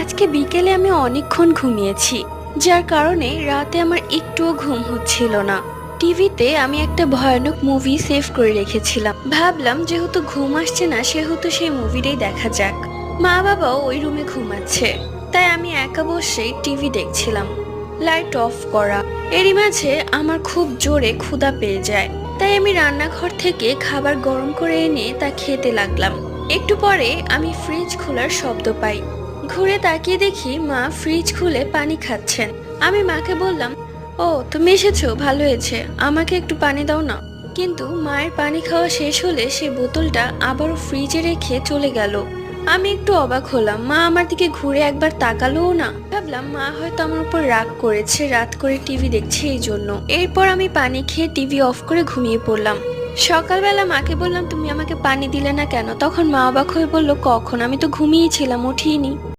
আজকে বিকেলে আমি অনেকক্ষণ ঘুমিয়েছি, যার কারণে রাতে আমার একটুও ঘুম হচ্ছিল না। টিভিতে আমি একটা ভয়ানক মুভি সেভ করে রেখেছিলাম, ভাবলাম যেহেতু ঘুম আসছে না সেহেতু সেই মুভিটাই দেখা যাক। মা বাবাও ওই রুমে ঘুমাচ্ছে, তাই আমি একা বসে টিভি দেখছিলাম, লাইট অফ করা। এরই মাঝে আমার খুব জোরে ক্ষুধা পেয়ে যায়, তাই আমি রান্নাঘর থেকে খাবার গরম করে এনে তা খেতে লাগলাম। একটু পরে আমি ফ্রিজ খোলার শব্দ পাই। ঘুরে তাকিয়ে দেখি মা ফ্রিজ খুলে পানি খাচ্ছেন। আমি মাকে বললাম, ও তুমি এসেছো, ভালো হয়েছে, আমাকে একটু পানি দাও না। কিন্তু মায়ের পানি খাওয়া শেষ হলে সে বোতলটা আবারও ফ্রিজে রেখে চলে গেল। আমি একটু অবাক হলাম, মা আমার দিকে ঘুরে একবার তাকালোও না। ভাবলাম মা হয়তো আমার উপর রাগ করেছে, রাত করে টিভি দেখছে এই জন্য। এরপর আমি পানি খেয়ে টিভি অফ করে ঘুমিয়ে পড়লাম। সকালবেলা মাকে বললাম, তুমি আমাকে পানি দিলে না কেন? তখন মা অবাক হয়ে বলল, কখন, আমি তো ঘুমিয়েছিলাম, উঠিনি।